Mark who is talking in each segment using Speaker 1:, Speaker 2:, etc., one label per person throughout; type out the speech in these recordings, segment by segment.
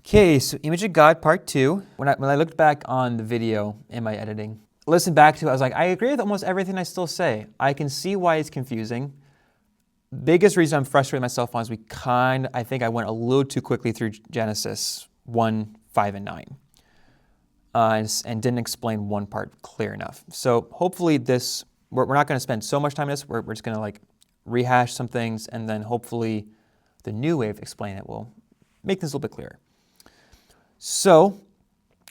Speaker 1: Okay, so Image of God Part 2. When I looked back on the video in my editing, listened back to it, I was like, I agree with almost everything I still say. I can see why it's confusing. Biggest reason I'm frustrated with myself on is I think I went a little too quickly through Genesis 1, 5, and 9. And didn't explain one part clear enough. So hopefully we're not going to spend so much time on this. We're just going to rehash some things, and then hopefully the new way of explaining it will make things a little bit clearer. So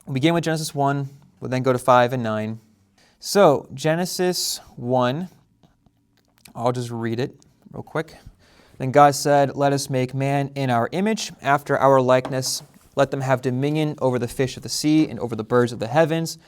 Speaker 1: we begin with Genesis 1, we'll then go to 5 and 9. So Genesis 1, I'll just read it real quick. Then God said, "Let us make man in our image, after our likeness. Let them have dominion over the fish of the sea, and over the birds of the heavens,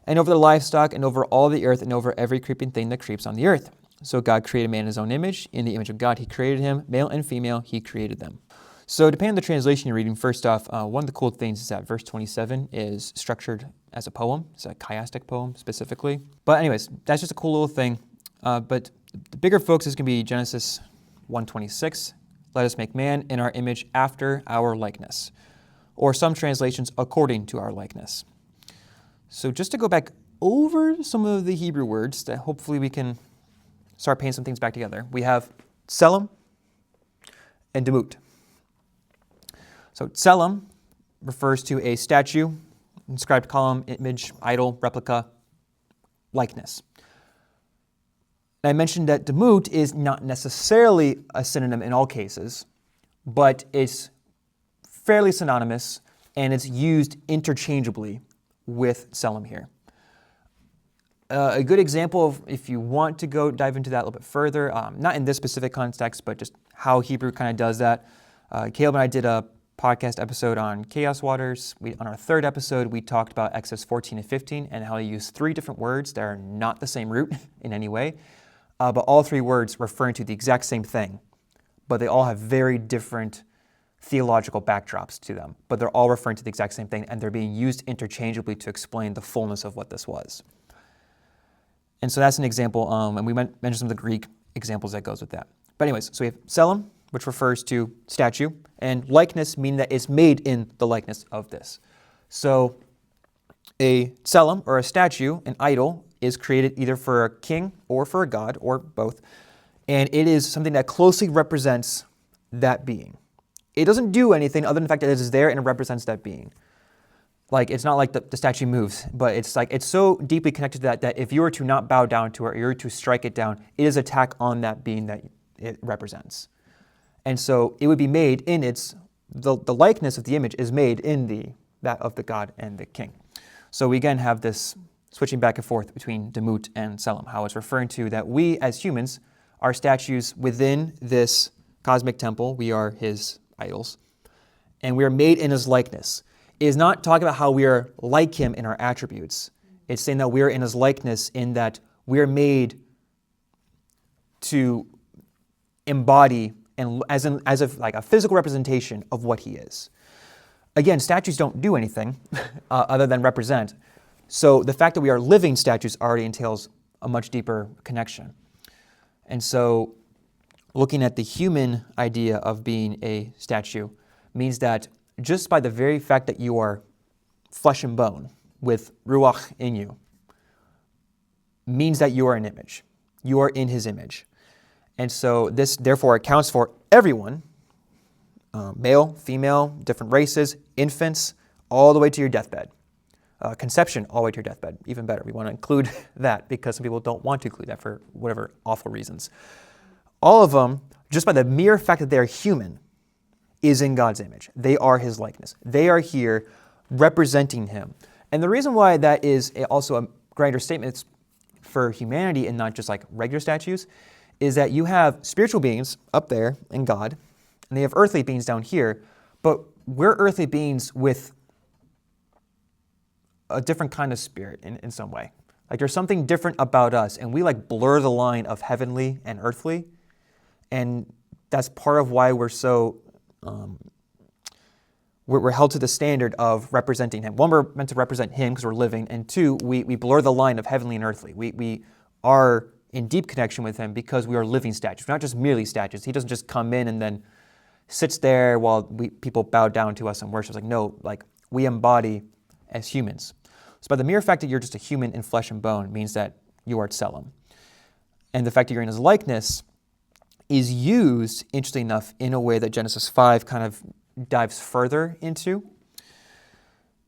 Speaker 1: and over the livestock, and over all the earth, and over every creeping thing that creeps on the earth." So God created man in his own image. In the image of God he created him. Male and female he created them. So depending on the translation you're reading, first off, one of the cool things is that verse 27 is structured as a poem. It's a chiastic poem specifically. But anyways, that's just a cool little thing. But the bigger focus is going to be Genesis 1:26. Let us make man in our image after our likeness. Or some translations, according to our likeness. So just to go back over some of the Hebrew words that hopefully we can start painting some things back together. We have tselem and demut. So tselem refers to a statue, inscribed column, image, idol, replica, likeness. And I mentioned that demut is not necessarily a synonym in all cases, but it's fairly synonymous, and it's used interchangeably with tselem here. A good example of, if you want to go dive into that a little bit further, not in this specific context, but just how Hebrew kind of does that. Caleb and I did a podcast episode on chaos waters. On our third episode, we talked about Exodus 14 and 15 and how they use 3 different words that are not the same root in any way, but all 3 words referring to the exact same thing, but they all have very different theological backdrops to them, but they're all referring to the exact same thing, and they're being used interchangeably to explain the fullness of what this was. And so that's an example, and we mentioned some of the Greek examples that goes with that. But anyways, so we have tselem, which refers to statue, and likeness, meaning that it's made in the likeness of this. So a tselem, or a statue, an idol, is created either for a king or for a god, or both, and it is something that closely represents that being. It doesn't do anything other than the fact that it is there and it represents that being. It's not like the statue moves, but it's so deeply connected to that if you were to not bow down to it, or you were to strike it down, it is an attack on that being that it represents. And so it would be made in the likeness of the image is made in that of the god and the king. So we again have this switching back and forth between demut and tselem, how it's referring to that we as humans are statues within this cosmic temple. We are his idols, and we are made in his likeness. It is not talking about how we are like him in our attributes. It's saying that we are in his likeness in that we are made to embody and as if like a physical representation of what he is. Again, statues don't do anything other than represent. So the fact that we are living statues already entails a much deeper connection. And so looking at the human idea of being a statue means that just by the very fact that you are flesh and bone with ruach in you means that you are an image. You are in his image. And so this therefore accounts for everyone, male, female, different races, infants, all the way to your deathbed. Conception, all the way to your deathbed, even better. We want to include that because some people don't want to include that for whatever awful reasons. All of them, just by the mere fact that they're human, is in God's image. They are his likeness. They are here representing him. And the reason why that is also a grander statement for humanity and not just like regular statues is that you have spiritual beings up there in God, and they have earthly beings down here, but we're earthly beings with a different kind of spirit in some way. Like there's something different about us, and we blur the line of heavenly and earthly, and that's part of why we're so we're held to the standard of representing him. One, we're meant to represent him because we're living, and 2, we blur the line of heavenly and earthly. We are in deep connection with him because we are living statues. We're not just merely statues. He doesn't just come in and then sits there while people bow down to us and worship. It's like, no, like we embody as humans. So by the mere fact that you're just a human in flesh and bone means that you are Tselem. And the fact that you're in his likeness is used, interestingly enough, in a way that Genesis 5 kind of dives further into.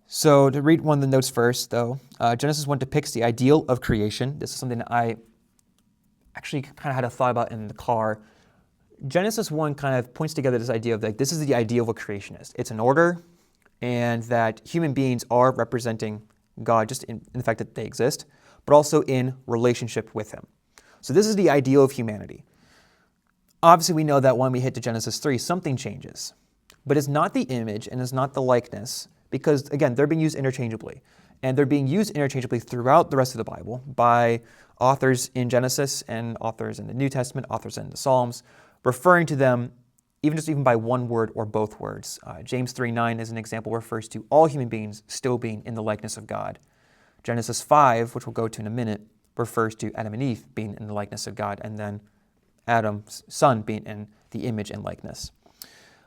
Speaker 1: So to read one of the notes first, though, Genesis 1 depicts the ideal of creation. This is something that I actually kind of had a thought about in the car. Genesis 1 kind of points together this idea of like, this is the ideal of a creationist. It's an order, and that human beings are representing God just in the fact that they exist, but also in relationship with him. So this is the ideal of humanity. Obviously, we know that when we hit to Genesis 3, something changes. But it's not the image and it's not the likeness, because, again, they're being used interchangeably. And they're being used interchangeably throughout the rest of the Bible by authors in Genesis and authors in the New Testament, authors in the Psalms, referring to them even by one word or both words. James 3:9 is an example, refers to all human beings still being in the likeness of God. Genesis 5, which we'll go to in a minute, refers to Adam and Eve being in the likeness of God, and then Adam's son being in the image and likeness.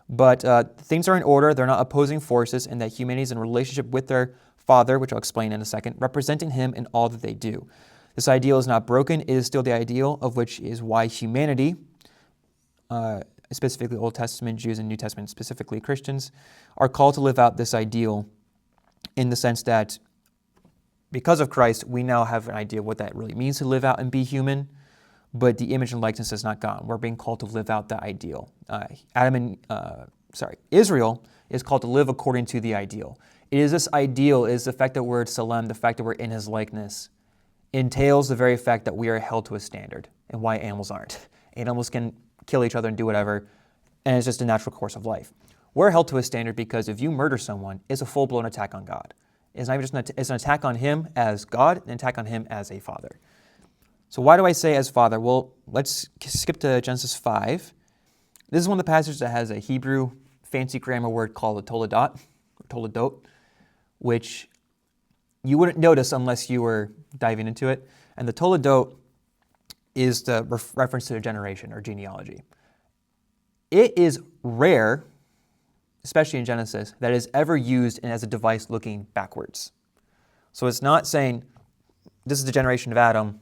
Speaker 1: But things are in order. They're not opposing forces, and that humanity is in relationship with their Father, which I'll explain in a second, representing him in all that they do. This ideal is not broken. It is still the ideal, of which is why humanity, specifically Old Testament Jews and New Testament, specifically Christians, are called to live out this ideal in the sense that because of Christ, we now have an idea of what that really means to live out and be human, but the image and likeness is not gone. We're being called to live out that ideal. Israel is called to live according to the ideal. It is this ideal, is the fact that we're Tselem, the fact that we're in his likeness, entails the very fact that we are held to a standard, and why animals aren't. Animals can kill each other and do whatever, and it's just a natural course of life. We're held to a standard because if you murder someone, it's a full-blown attack on God. It's not even just it's an attack on him as God, an attack on him as a father. So why do I say as father? Well, let's skip to Genesis 5. This is one of the passages that has a Hebrew fancy grammar word called a toledot, which you wouldn't notice unless you were diving into it. And the toledot is the reference to a generation or genealogy. It is rare, especially in Genesis, that it is ever used as a device looking backwards. So it's not saying, this is the generation of Adam,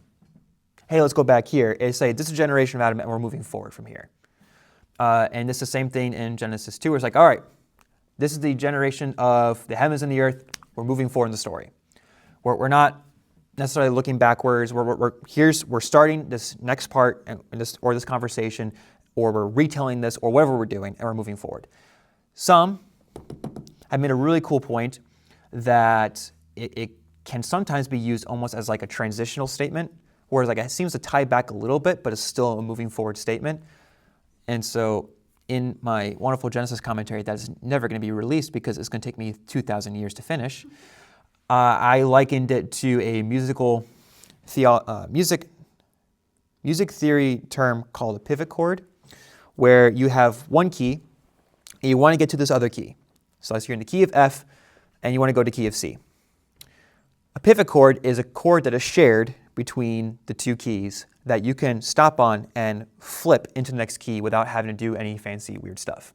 Speaker 1: hey, let's go back here. It's saying, this is the generation of Adam, and we're moving forward from here. And it's the same thing in Genesis 2, where it's like, all right, this is the generation of the heavens and the earth. We're moving forward in the story. We're not necessarily looking backwards. We're starting this next part this conversation, or we're retelling this, or whatever we're doing, and we're moving forward. Some have made a really cool point that it can sometimes be used almost as like a transitional statement, whereas like it seems to tie back a little bit, but it's still a moving forward statement. And so in my wonderful Genesis commentary that is never going to be released because it's going to take me 2,000 years to finish, I likened it to a music theory term called a pivot chord, where you have one key and you want to get to this other key. So you're in the key of F and you want to go to key of C. A pivot chord is a chord that is shared between the two keys that you can stop on and flip into the next key without having to do any fancy weird stuff.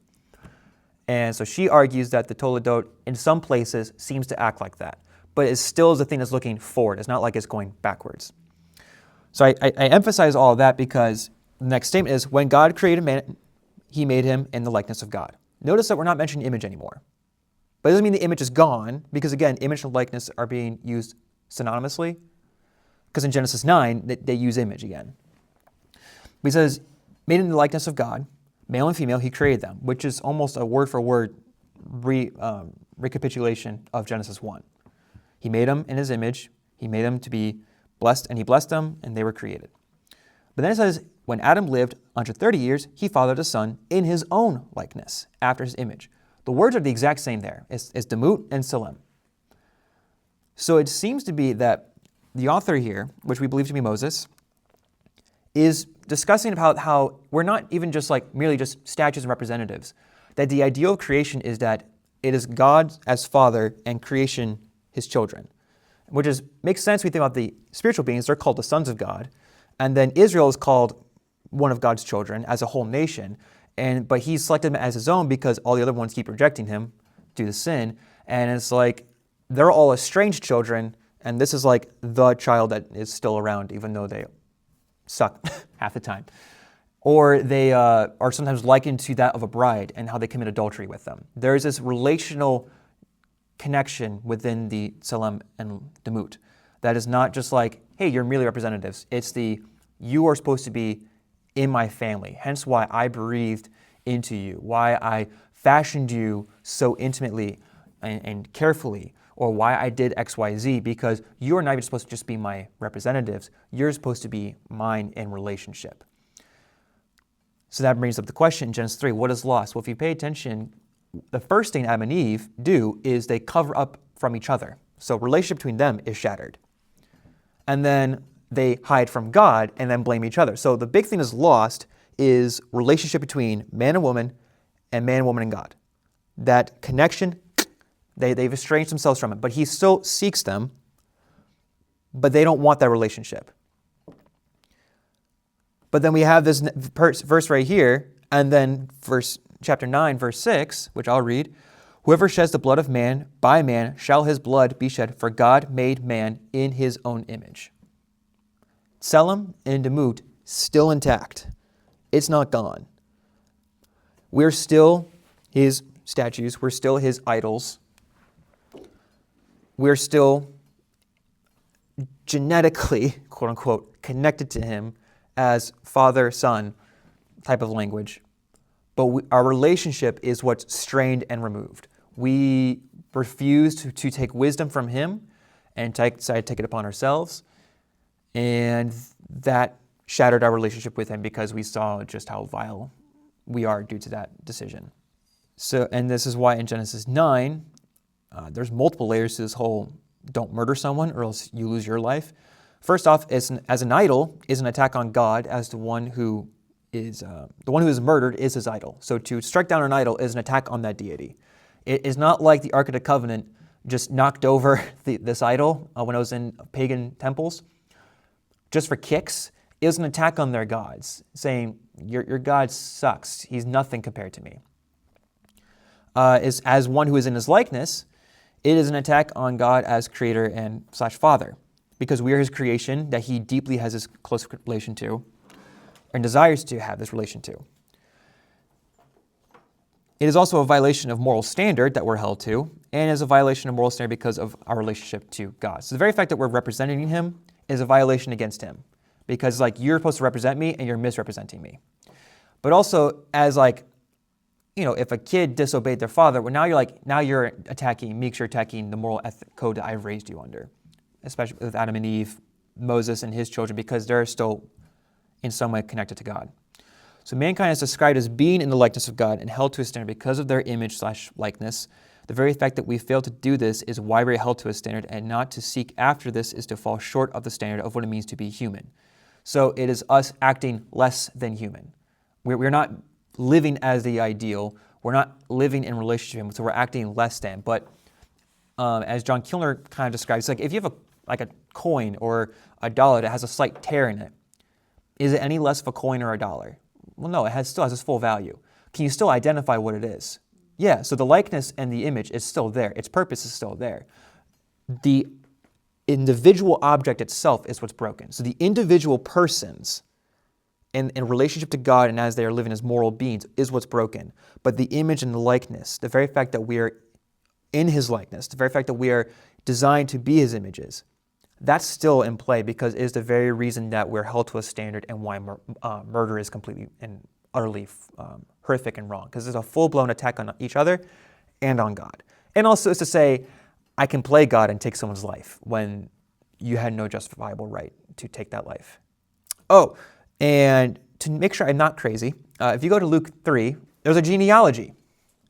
Speaker 1: And so she argues that the toledot in some places seems to act like that, but it still is a thing that's looking forward. It's not like it's going backwards. So I emphasize all of that because the next statement is, when God created man, he made him in the likeness of God. Notice that we're not mentioning image anymore. But it doesn't mean the image is gone, because again, image and likeness are being used synonymously. Because in Genesis 9, they use image again. But he says, made in the likeness of God, male and female, he created them, which is almost a word-for-word recapitulation of Genesis 1. He made them in his image. He made them to be blessed, and he blessed them, and they were created. But then it says, when Adam lived 130 years, he fathered a son in his own likeness, after his image. The words are the exact same there. It's Demut and Tselem. So it seems to be that the author here, which we believe to be Moses, is discussing about how we're not even just like merely just statues and representatives, that the ideal of creation is that it is God as Father and creation his children, which makes sense when we think about the spiritual beings. They're called the sons of God, and then Israel is called one of God's children as a whole nation, but he selected him as his own because all the other ones keep rejecting him due to sin. And it's like they're all estranged children, and this is like the child that is still around, even though they suck half the time. Or they are sometimes likened to that of a bride and how they commit adultery with them. There's this relational connection within the Tselem and Demut that is not just like, hey, you're merely representatives. It's you are supposed to be in my family. Hence why I breathed into you, why I fashioned you so intimately and carefully, or why I did X, Y, Z, because you are not even supposed to just be my representatives. You're supposed to be mine in relationship. So that brings up the question in Genesis 3, what is lost? Well, if you pay attention, the first thing Adam and Eve do is they cover up from each other. So relationship between them is shattered. And then they hide from God and then blame each other. So the big thing is lost is relationship between man and woman and God. That connection, they've estranged themselves from it. But he still seeks them, but they don't want that relationship. But then we have this verse right here, and then chapter 9, verse 6, which I'll read. Whoever sheds the blood of man, by man shall his blood be shed, for God made man in his own image. Tselem and Demut still intact. It's not gone. We're still his statues. We're still his idols. We're still genetically, quote unquote, connected to him as father-son type of language. But our relationship is what's strained and removed. We refuse to take wisdom from him and decide to take it upon ourselves. And that shattered our relationship with him because we saw just how vile we are due to that decision. So, and this is why in Genesis 9, there's multiple layers to this whole don't murder someone or else you lose your life. First off, as an idol is an attack on God, as the one who is murdered is his idol. So to strike down an idol is an attack on that deity. It is not like the Ark of the Covenant just knocked over this idol when it was in pagan temples just for kicks. It was an attack on their gods, saying, your God sucks. He's nothing compared to me. As one who is in his likeness, it is an attack on God as creator and / father, because we are his creation that he deeply has this close relation to and desires to have this relation to. It is also a violation of moral standard that we're held to, and is a violation of moral standard because of our relationship to God. So the very fact that we're representing him is a violation against him, because like you're supposed to represent me and you're misrepresenting me. But also as if a kid disobeyed their father, well, now you're attacking me because you're attacking the moral ethic code that I've raised you under, especially with Adam and Eve, Moses and his children, because they're still in some way connected to God. So mankind is described as being in the likeness of God and held to a standard because of their image / likeness. The very fact that we fail to do this is why we're held to a standard, and not to seek after this is to fall short of the standard of what it means to be human. So it is us acting less than human. We're not living as the ideal. We're not living in relationship with him, so we're acting less than. But as John Kilner kind of describes, it's like if you have a coin or a dollar that has a slight tear in it, is it any less of a coin or a dollar? Well, no, it still has its full value. Can you still identify what it is? Yeah, so the likeness and the image is still there. Its purpose is still there. The individual object itself is what's broken. So the individual persons in relationship to God and as they are living as moral beings is what's broken. But the image and the likeness, the very fact that we are in his likeness, the very fact that we are designed to be his images, that's still in play because it is the very reason that we're held to a standard and why murder is completely and utterly horrific and wrong, because it's a full-blown attack on each other and on God. And also it's to say, I can play God and take someone's life when you had no justifiable right to take that life. Oh, and to make sure I'm not crazy, if you go to Luke 3, there's a genealogy.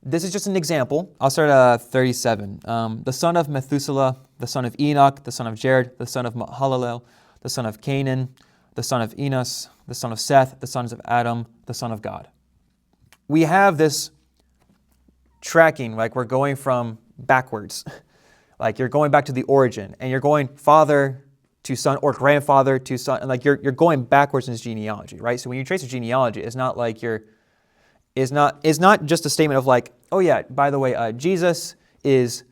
Speaker 1: This is just an example. I'll start at 37. The son of Methuselah, the son of Enoch, the son of Jared, the son of Mahalalel, the son of Canaan, the son of Enos, the son of Seth, the sons of Adam, the son of God. We have this tracking, like we're going from backwards. Like you're going back to the origin, and you're going father to son or grandfather to son, and like you're going backwards in this genealogy, right? So when you trace a genealogy, it's not like is not just a statement of like, oh yeah, by the way, Jesus is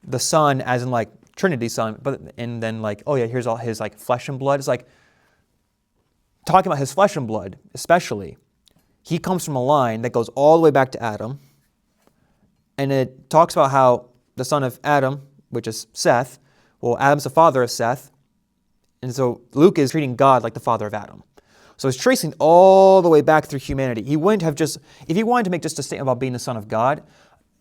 Speaker 1: the Son, as in like Trinity Son, and then like, oh yeah, here's all his like flesh and blood. It's like talking about his flesh and blood, especially. He comes from a line that goes all the way back to Adam, and it talks about how the son of Adam, which is Seth, well, Adam's the father of Seth, and so Luke is treating God like the father of Adam. So he's tracing all the way back through humanity. He wouldn't have just, if he wanted to make just a statement about being the son of God,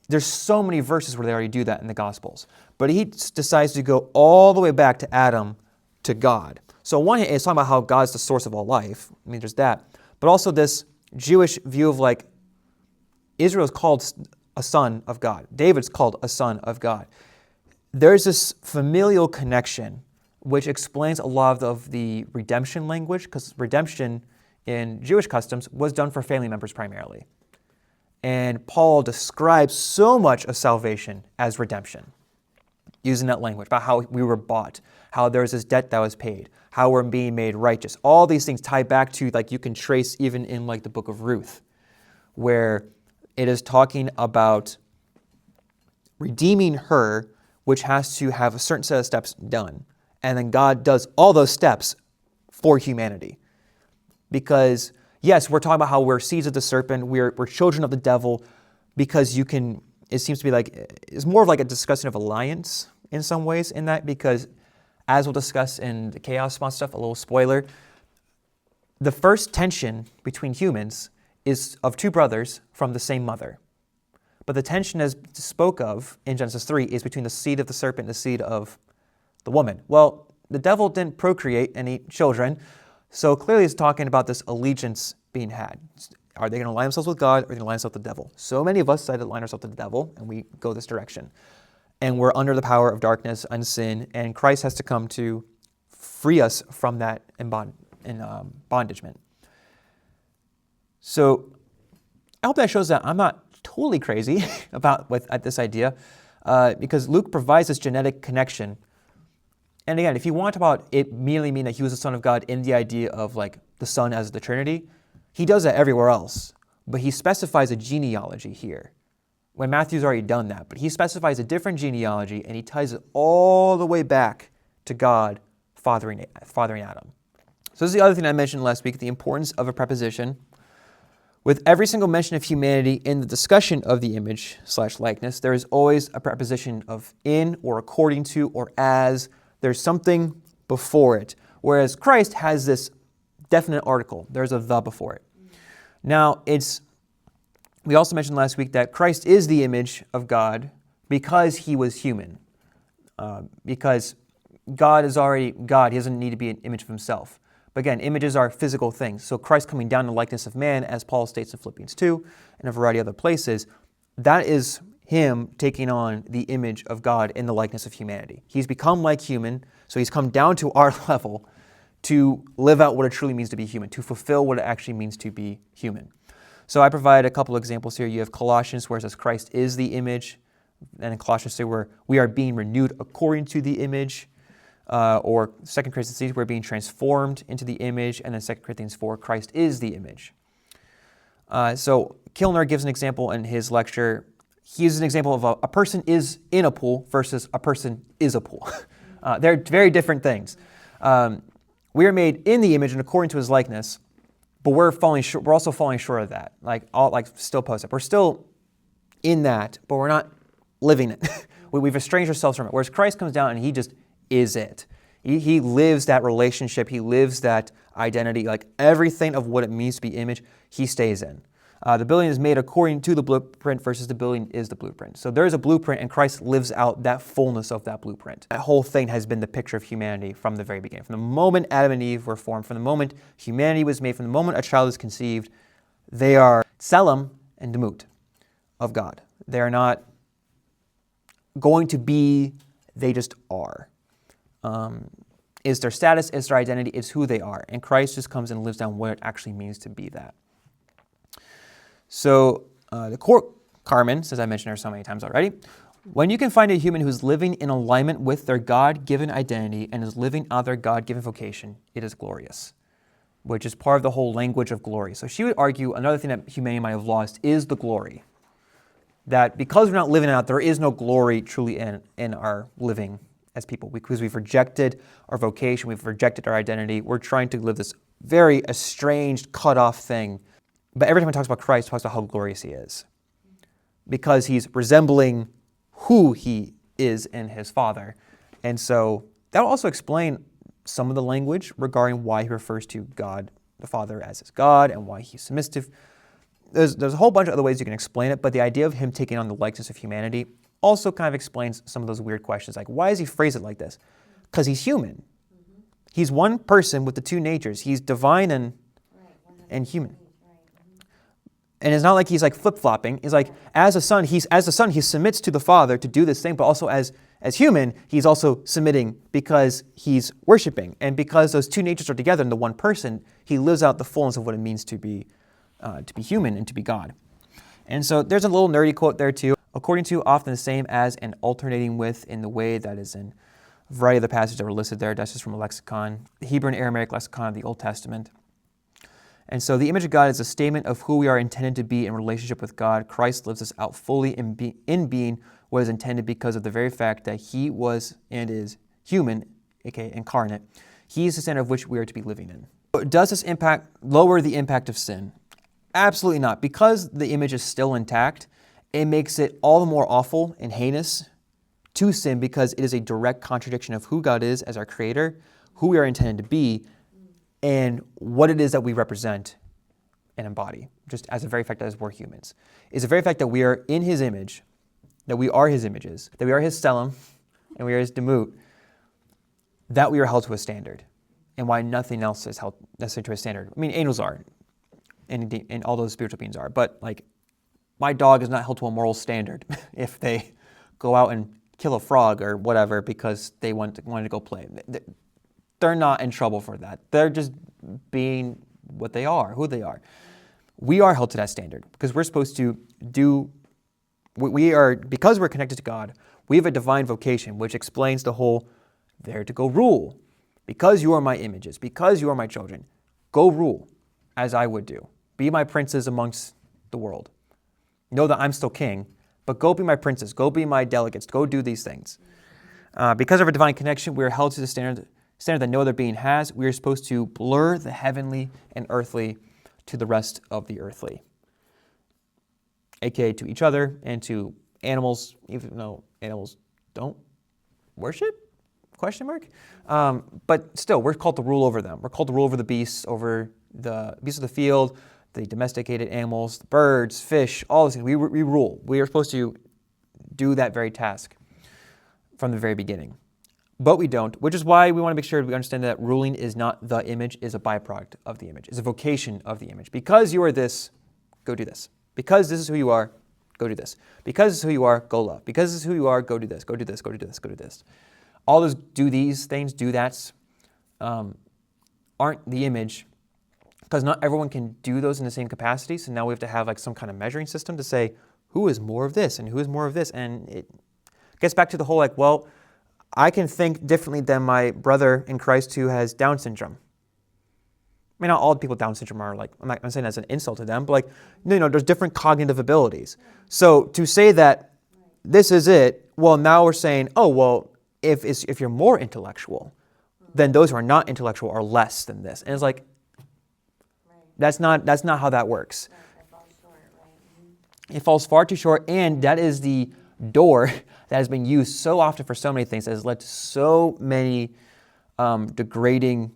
Speaker 1: there's so many verses where they already do that in the Gospels. But he decides to go all the way back to Adam to God. So on one hand, it's talking about how God's the source of all life. I mean, there's that. But also this Jewish view of like, Israel is called a son of God. David's called a son of God. There's this familial connection which explains a lot of the redemption language, because redemption in Jewish customs was done for family members primarily. And Paul describes so much of salvation as redemption, using that language about how we were bought, how there's this debt that was paid, how we're being made righteous. All these things tie back to, like, you can trace even in like the book of Ruth, where it is talking about redeeming her, which has to have a certain set of steps done. And then God does all those steps for humanity. Because, yes, we're talking about how we're seeds of the serpent, we're children of the devil, because it seems to be like, it's more of like a discussion of alliance in some ways in that, because as we'll discuss in the Chaos Spawn stuff, a little spoiler, the first tension between humans is of two brothers from the same mother. But the tension as spoke of in Genesis 3 is between the seed of the serpent and the seed of the woman. Well, the devil didn't procreate any children, so clearly it's talking about this allegiance being had. Are they going to align themselves with God, or are they going to align themselves with the devil? So many of us decide to align ourselves with the devil, and we go this direction. And we're under the power of darkness and sin, and Christ has to come to free us from that bondagement. So I hope that shows that I'm not totally crazy at this idea, because Luke provides this genetic connection. And again, if you want about it merely mean that he was the Son of God in the idea of like the Son as the Trinity, he does that everywhere else. But he specifies a genealogy here, when Matthew's already done that. But he specifies a different genealogy, and he ties it all the way back to God fathering Adam. So this is the other thing I mentioned last week, the importance of a preposition. With every single mention of humanity in the discussion of the image/likeness, there is always a preposition of in, or according to, or as. There's something before it, whereas Christ has this definite article. There's a the before it. Now, we also mentioned last week that Christ is the image of God because he was human. Because God is already God. He doesn't need to be an image of himself. But again, images are physical things. So Christ coming down in the likeness of man, as Paul states in Philippians 2 and a variety of other places, that is him taking on the image of God in the likeness of humanity. He's become like human, so he's come down to our level to live out what it truly means to be human, to fulfill what it actually means to be human. So I provide a couple examples here. You have Colossians, where it says Christ is the image, and in Colossians 2, where we are being renewed according to the image, or 2 Corinthians 3, we're being transformed into the image, and then 2 Corinthians 4, Christ is the image. So Kilner gives an example in his lecture. He uses an example of a person is in a pool versus a person is a pool. They're very different things. We are made in the image and according to his likeness, but we're also falling short of that. Still post up. We're still in that, but we're not living it. We've estranged ourselves from it. Whereas Christ comes down and he just is it. He lives that relationship. He lives that identity. Like everything of what it means to be image, he stays in. The building is made according to the blueprint versus the building is the blueprint. So there's a blueprint, and Christ lives out that fullness of that blueprint. That whole thing has been the picture of humanity from the very beginning. From the moment Adam and Eve were formed, from the moment humanity was made, from the moment a child is conceived, they are Tselem and Demut of God. They are not going to be, they just are. Is their status, is their identity, is who they are. And Christ just comes and lives down what it actually means to be that. So the court, Carmen, as I mentioned her so many times already, when you can find a human who's living in alignment with their God-given identity and is living out their God-given vocation, it is glorious. which is part of the whole language of glory. So she would argue another thing that humanity might have lost is the glory. That because we're not living it out, there is no glory truly in our living as people. Because we've rejected our vocation, we've rejected our identity, we're trying to live this very estranged, cut off thing. But every time it talks about Christ, it talks about how glorious he is. Because he's resembling who he is in his Father. And so that will also explain some of the language regarding why he refers to God the Father as his God and why he's submissive. There's a whole bunch of other ways you can explain it, but the idea of him taking on the likeness of humanity also kind of explains some of those weird questions. Like, why does he phrase it like this? Because he's human. He's one person with the two natures. He's divine and human. And it's not like he's like flip-flopping. He's like, as a son, he submits to the Father to do this thing, but also as human, he's also submitting because he's worshiping. And because those two natures are together in the one person, he lives out the fullness of what it means to be human and to be God. And so there's a little nerdy quote there too. According to, often the same as, and alternating with in the way that is in a variety of the passages that were listed there. That's just from a lexicon, the Hebrew and Aramaic lexicon of the Old Testament. And so the image of God is a statement of who we are intended to be in relationship with God. Christ lives us out fully in being what is intended because of the very fact that he was and is human, aka incarnate. He is the center of which we are to be living in. Does this lower the impact of sin? Absolutely not. Because the image is still intact, it makes it all the more awful and heinous to sin because it is a direct contradiction of who God is as our creator, who we are intended to be, and what it is that we represent and embody, just as a very fact that we're humans. It's the very fact that we are in his image, that we are his images, that we are his stellum, and we are his demut, that we are held to a standard, and why nothing else is held necessarily to a standard. I mean, angels are, and all those spiritual beings are, but like, my dog is not held to a moral standard if they go out and kill a frog or whatever because they wanted to go play. They're not in trouble for that. They're just being what they are, who they are. We are held to that standard because we're supposed to because we're connected to God, we have a divine vocation, which explains the whole, there to go rule. Because you are my images, because you are my children, go rule as I would do. Be my princes amongst the world. Know that I'm still king, but go be my princes, go be my delegates, go do these things. Because of our divine connection, we are held to the standard that no other being has. We are supposed to blur the heavenly and earthly to the rest of the earthly, aka to each other and to animals, even though animals don't worship? ? But still, we're called to rule over them. We're called to rule over the beasts of the field, the domesticated animals, the birds, fish, all these things. We rule. We are supposed to do that very task from the very beginning. But we don't, which is why we want to make sure we understand that ruling is not the image, is a byproduct of the image, is a vocation of the image. Because you are this, go do this. Because this is who you are, go do this. Because this is who you are, go love. Because this is who you are, go do this, go do this, go do this, go do this. All those do these things, do that's, aren't the image, because not everyone can do those in the same capacity. So now we have to have like some kind of measuring system to say who is more of this and who is more of this. And it gets back to the whole like, well, I can think differently than my brother in Christ who has Down syndrome. I mean, not all people with Down syndrome are like, I'm saying that's an insult to them, but like, there's different cognitive abilities. So to say that this is it, well, now we're saying, oh, well, if you're more intellectual, then those who are not intellectual are less than this. And it's like, that's not how that works.
Speaker 2: It falls short, right?
Speaker 1: It falls far too short, and that is the door that has been used so often for so many things that has led to so many degrading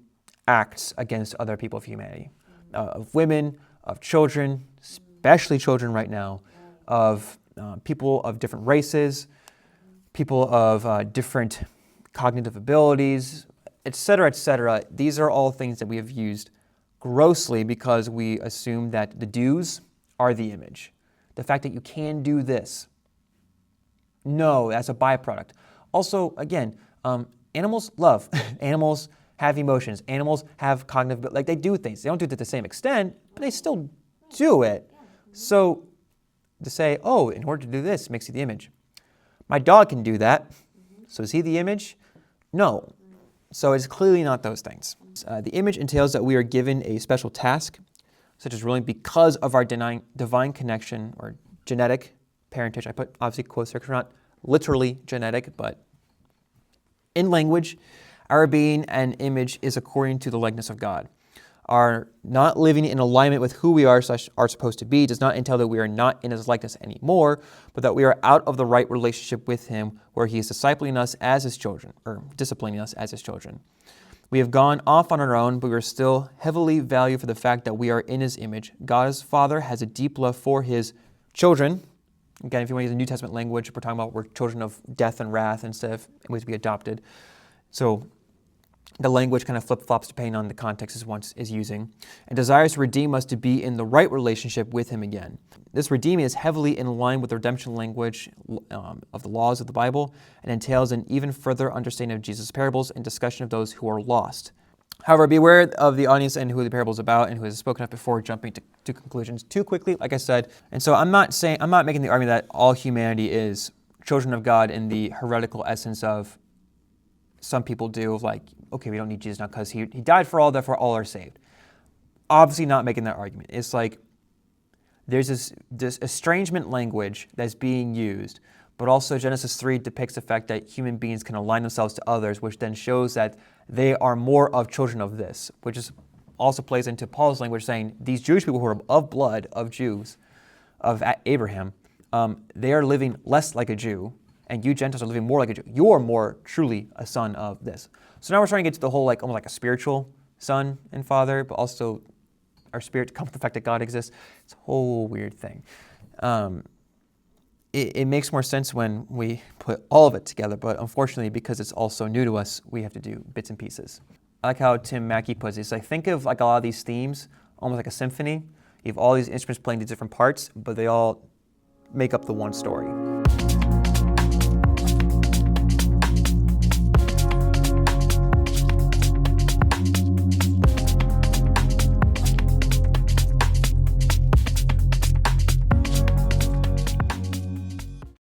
Speaker 1: acts against other people of humanity, of women, of children, especially children right now, of people of different races, people of different cognitive abilities, etc., etc. These are all things that we have used grossly because we assume that the do's are the image. The fact that you can do this. No, that's a byproduct. Also, again, animals love. Animals have emotions. Animals have cognitive, like they do things. They don't do it to the same extent, but they still do it. So to say, oh, in order to do this makes you the image. My dog can do that. So is he the image? No. So it's clearly not those things. The image entails that we are given a special task, such as ruling because of our divine connection or genetic parentage. I put obviously quotes here, not literally genetic, but in language, our being and image is according to the likeness of God. Our not living in alignment with who we are supposed to be does not entail that we are not in his likeness anymore, but that we are out of the right relationship with him where he is disciplining us as his children, or disciplining us as his children. We have gone off on our own, but we are still heavily valued for the fact that we are in his image. God as Father has a deep love for his children. Again, if you want to use the New Testament language, we're talking about we're children of death and wrath instead of we to be adopted. So the language kind of flip-flops depending on the context one is using, and desires to redeem us to be in the right relationship with him again. This redeeming is heavily in line with the redemption language of the laws of the Bible and entails an even further understanding of Jesus' parables and discussion of those who are lost. However, be aware of the audience and who the parable is about and who has spoken of before jumping to conclusions too quickly, like I said. And so I'm not making the argument that all humanity is children of God in the heretical essence of some people do, like, okay, we don't need Jesus now because he died for all, therefore all are saved. Obviously not making that argument. It's like there's this estrangement language that's being used, but also Genesis 3 depicts the fact that human beings can align themselves to others, which then shows that they are more of children of this, which is also plays into Paul's language saying these Jewish people who are of blood, of Jews, of Abraham, they are living less like a Jew, and you Gentiles are living more like a Jew. You're more truly a son of this. So now we're trying to get to the whole, like, almost like a spiritual son and father, but also our spirit to come with the fact that God exists. It's a whole weird thing. It makes more sense when we put all of it together, but unfortunately, because it's all so new to us, we have to do bits and pieces. I like how Tim Mackey puts it. It's like, think of like a lot of these themes, almost like a symphony. You have all these instruments playing these different parts, but they all make up the one story.